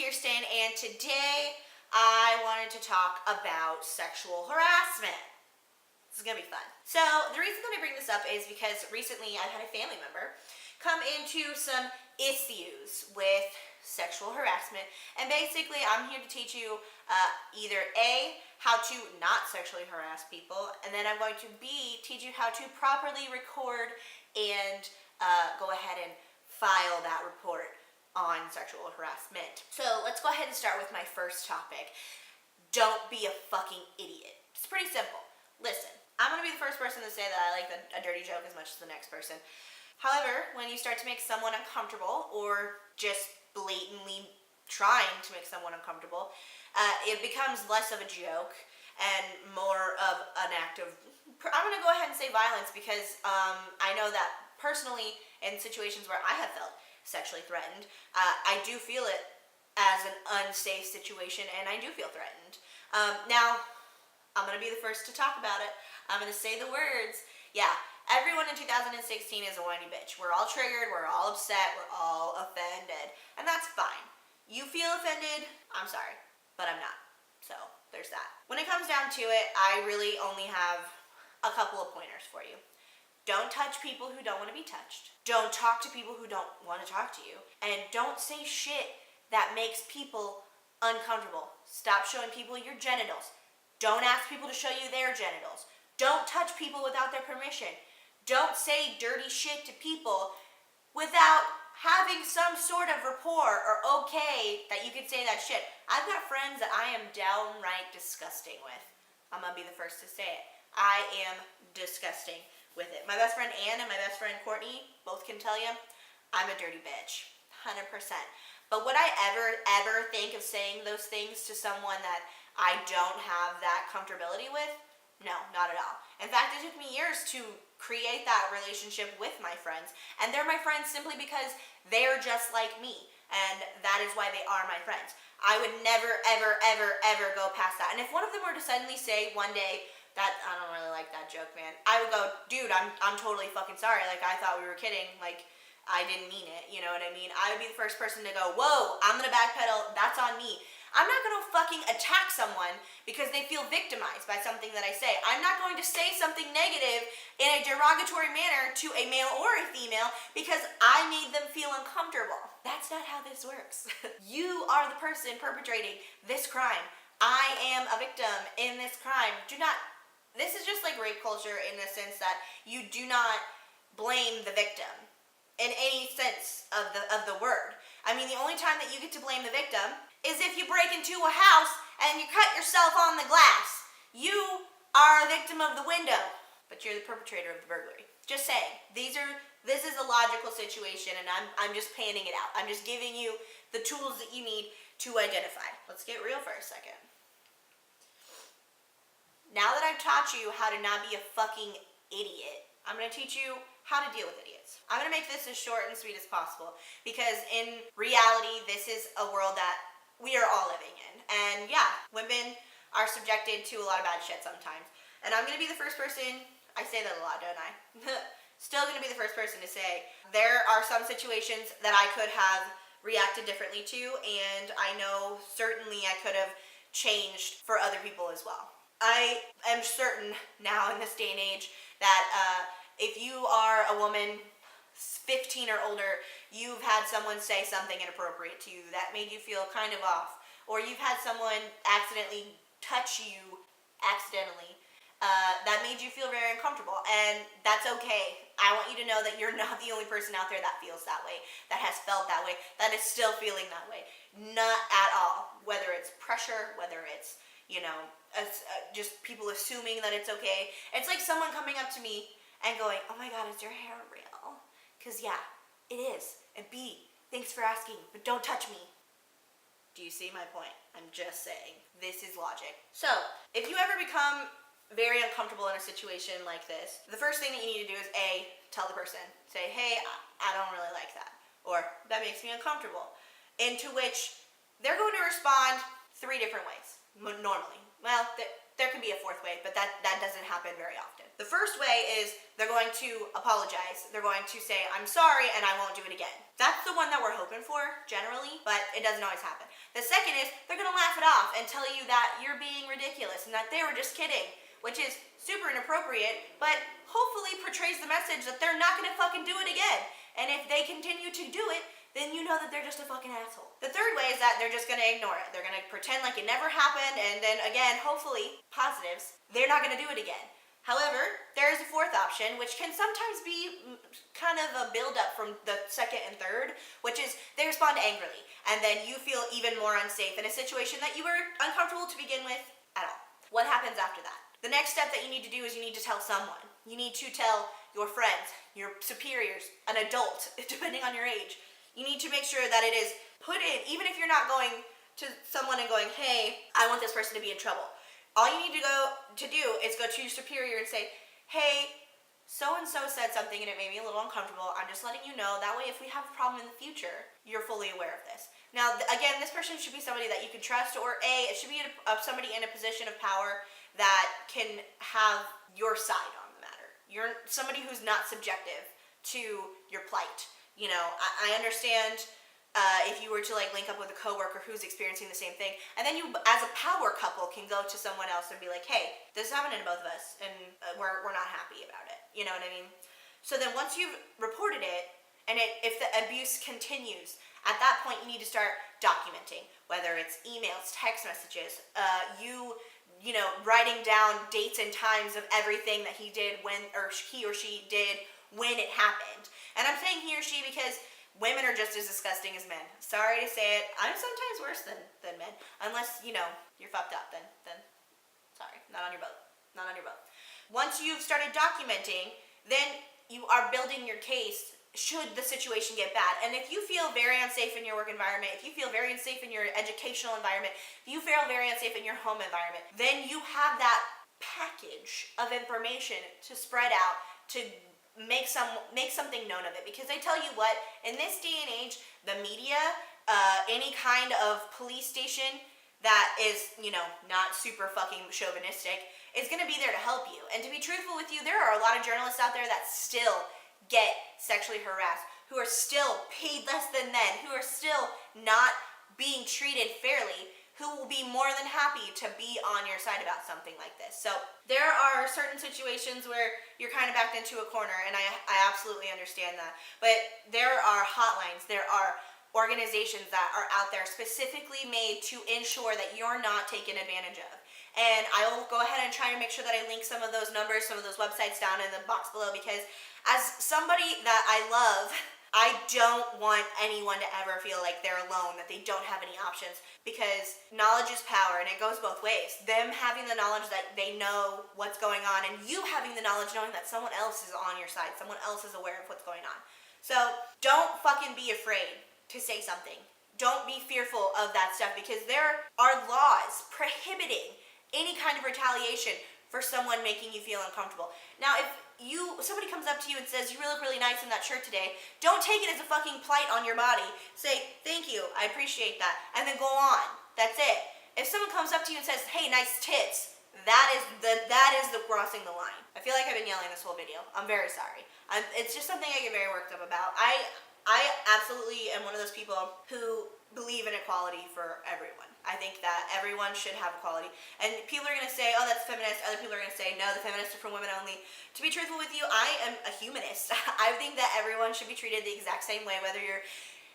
Kiersten, and today I wanted to talk about sexual harassment. This is gonna be fun. So the reason that I bring this up is because recently I've had a family member come into some issues with sexual harassment, and basically I'm here to teach you either A, how to not sexually harass people, and then I'm going to B, teach you how to properly record and go ahead and file that report on sexual harassment. So let's go ahead and start with my first topic. Don't be a fucking idiot. It's pretty simple. Listen, I'm gonna be the first person to say that I like a dirty joke as much as the next person. However, when you start to make someone uncomfortable or just blatantly trying to make someone uncomfortable, it becomes less of a joke and more of an act of, I'm gonna go ahead and say violence, because I know that personally in situations where I have felt sexually threatened, I do feel it as an unsafe situation, and I do feel threatened. Now, I'm gonna be the first to talk about it. I'm gonna say the words. Yeah, everyone in 2016 is a whiny bitch. We're all triggered, we're all upset, we're all offended, and that's fine. You feel offended, I'm sorry, but I'm not. So, there's that. When it comes down to it, I really only have a couple of pointers for you. Don't touch people who don't want to be touched. Don't talk to people who don't want to talk to you. And don't say shit that makes people uncomfortable. Stop showing people your genitals. Don't ask people to show you their genitals. Don't touch people without their permission. Don't say dirty shit to people without having some sort of rapport or okay that you could say that shit. I've got friends that I am downright disgusting with. I'm gonna be the first to say it. I am disgusting with it. My best friend Ann and my best friend Courtney both can tell you I'm a dirty bitch, 100%. But would I ever think of saying those things to someone that I don't have that comfortability with? No, not at all. In fact, it took me years to create that relationship with my friends, and they're my friends simply because they're just like me, and that is why they are my friends. I would never, ever go past that. And if one of them were to suddenly say one day, that, I don't really like that joke, man, I would go, dude, I'm totally fucking sorry. Like, I thought we were kidding. Like, I didn't mean it. You know what I mean? I would be the first person to go, whoa, I'm gonna backpedal. That's on me. I'm not gonna fucking attack someone because they feel victimized by something that I say. I'm not going to say something negative in a derogatory manner to a male or a female because I made them feel uncomfortable. That's not how this works. You are the person perpetrating this crime. I am a victim in this crime. This is just like rape culture in the sense that you do not blame the victim in any sense of the word. I mean, the only time that you get to blame the victim is if you break into a house and you cut yourself on the glass. You are a victim of the window, but you're the perpetrator of the burglary. Just saying. This is a logical situation, and I'm just panning it out. I'm just giving you the tools that you need to identify. Let's get real for a second. Now that I've taught you how to not be a fucking idiot, I'm going to teach you how to deal with idiots. I'm going to make this as short and sweet as possible because in reality, this is a world that we are all living in. And yeah, women are subjected to a lot of bad shit sometimes. And I'm going to be the first person, I say that a lot, don't I? Still going to be the first person to say there are some situations that I could have reacted differently to, and I know certainly I could have changed for other people as well. I am certain now in this day and age that if you are a woman 15 or older, you've had someone say something inappropriate to you that made you feel kind of off, or you've had someone accidentally touch you accidentally that made you feel very uncomfortable, and that's okay. I want you to know that you're not the only person out there that feels that way, that has felt that way, that is still feeling that way. Not at all. Whether it's pressure, whether it's, just people assuming that it's okay. It's like someone coming up to me and going, oh my God, is your hair real? Because yeah, it is. And B, thanks for asking, but don't touch me. Do you see my point? I'm just saying, this is logic. So, if you ever become very uncomfortable in a situation like this, the first thing that you need to do is A, tell the person. Say, hey, I don't really like that. Or, that makes me uncomfortable. Into which they're going to respond 3 different ways. Normally. Well, there can be a fourth way, but that doesn't happen very often. The first way is they're going to apologize. They're going to say, I'm sorry, and I won't do it again. That's the one that we're hoping for, generally, but it doesn't always happen. The second is they're going to laugh it off and tell you that you're being ridiculous and that they were just kidding, which is super inappropriate, but hopefully portrays the message that they're not going to fucking do it again. And if they continue to do it, then you know that they're just a fucking asshole. The third way is that they're just gonna ignore it. They're gonna pretend like it never happened, and then again, hopefully, positives, they're not gonna do it again. However, there is a fourth option, which can sometimes be kind of a build-up from the second and third, which is they respond angrily, and then you feel even more unsafe in a situation that you were uncomfortable to begin with at all. What happens after that? The next step that you need to do is you need to tell someone. You need to tell your friends, your superiors, an adult, depending on your age. You need to make sure that it is put in, even if you're not going to someone and going, hey, I want this person to be in trouble. All you need to do is go to your superior and say, hey, so-and-so said something and it made me a little uncomfortable. I'm just letting you know. That way, if we have a problem in the future, you're fully aware of this. Now, again, this person should be somebody that you can trust, or it should be somebody in a position of power that can have your side on the matter. You're somebody who's not subjective to your plight. You know, I understand if you were to like link up with a coworker who's experiencing the same thing, and then you as a power couple can go to someone else and be like, hey, this is happening to both of us, and we're not happy about it. You know what I mean? So then once you've reported it, and if the abuse continues, at that point you need to start documenting, whether it's emails, text messages, you know, writing down dates and times of everything that he did when, or he or she did when it happened. And I'm saying he or she because women are just as disgusting as men. Sorry to say it. I'm sometimes worse than men. Unless, you know, you're fucked up, then sorry. Not on your boat. Not on your boat. Once you've started documenting, then you are building your case should the situation get bad. And if you feel very unsafe in your work environment, if you feel very unsafe in your educational environment, if you feel very unsafe in your home environment, then you have that package of information to spread out to make something known of it. Because I tell you what, in this day and age, the media, any kind of police station that is, you know, not super fucking chauvinistic, is going to be there to help you. And to be truthful with you, there are a lot of journalists out there that still get sexually harassed, who are still paid less than men, who are still not being treated fairly, who will be more than happy to be on your side about something like this. So there are certain situations where you're kind of backed into a corner, and I absolutely understand that. But there are hotlines, there are organizations that are out there specifically made to ensure that you're not taken advantage of. And I will go ahead and try to make sure that I link some of those numbers, some of those websites down in the box below, because as somebody that I love, I don't want anyone to ever feel like they're alone, that they don't have any options, because knowledge is power, and it goes both ways. Them having the knowledge that they know what's going on, and you having the knowledge knowing that someone else is on your side, someone else is aware of what's going on. So don't fucking be afraid to say something. Don't be fearful of that stuff, because there are laws prohibiting any kind of retaliation for someone making you feel uncomfortable. Now, if somebody comes up to you and says, you look really nice in that shirt today, don't take it as a fucking plight on your body. Say, thank you, I appreciate that, and then go on. That's it. If someone comes up to you and says, hey, nice tits, that is the crossing the line. I feel like I've been yelling this whole video. I'm very sorry. It's just something I get very worked up about. I absolutely am one of those people who believe in equality for everyone. I think that everyone should have equality. And people are going to say, oh, that's feminist. Other people are going to say, no, the feminists are for women only. To be truthful with you, I am a humanist. I think that everyone should be treated the exact same way, whether you're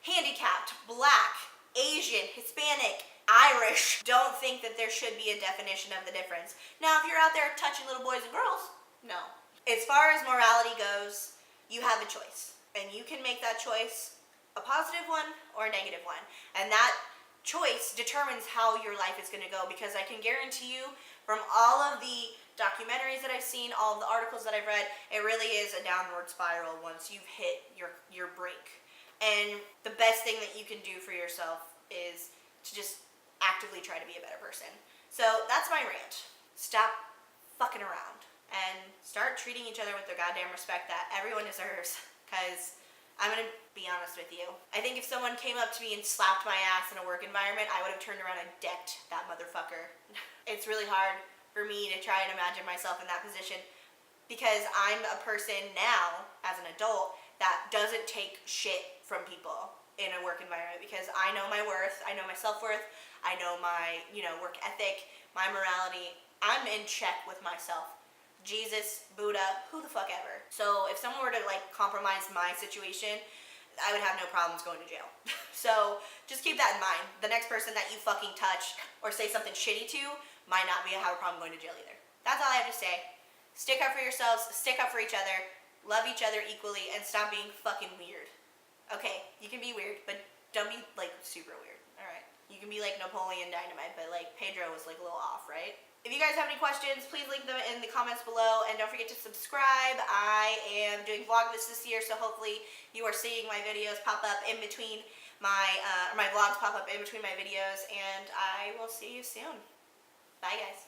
handicapped, black, Asian, Hispanic, Irish. Don't think that there should be a definition of the difference. Now, if you're out there touching little boys and girls, no. As far as morality goes, you have a choice. And you can make that choice a positive one or a negative one. And that choice determines how your life is going to go, because I can guarantee you from all of the documentaries that I've seen, all of the articles that I've read, it really is a downward spiral once you've hit your break. And the best thing that you can do for yourself is to just actively try to be a better person. So that's my rant. Stop fucking around and start treating each other with the goddamn respect that everyone deserves, because I'm going to be honest with you. I think if someone came up to me and slapped my ass in a work environment, I would have turned around and decked that motherfucker. It's really hard for me to try and imagine myself in that position, because I'm a person now, as an adult, that doesn't take shit from people in a work environment, because I know my worth, I know my self-worth, I know my, work ethic, my morality. I'm in check with myself. Jesus, Buddha, who the fuck ever. So if someone were to like compromise my situation, I would have no problems going to jail. So just keep that in mind. The next person that you fucking touch or say something shitty to might not have a problem going to jail either. That's all I have to say. Stick up for yourselves, stick up for each other, love each other equally, and stop being fucking weird. Okay, you can be weird, but don't be like super weird, alright? You can be like Napoleon Dynamite, but like Pedro was like a little off, right? If you guys have any questions, please leave them in the comments below, and don't forget to subscribe. I am doing Vlogmas this year, so hopefully you are seeing my videos pop up in between my vlogs pop up in between my videos, and I will see you soon. Bye, guys.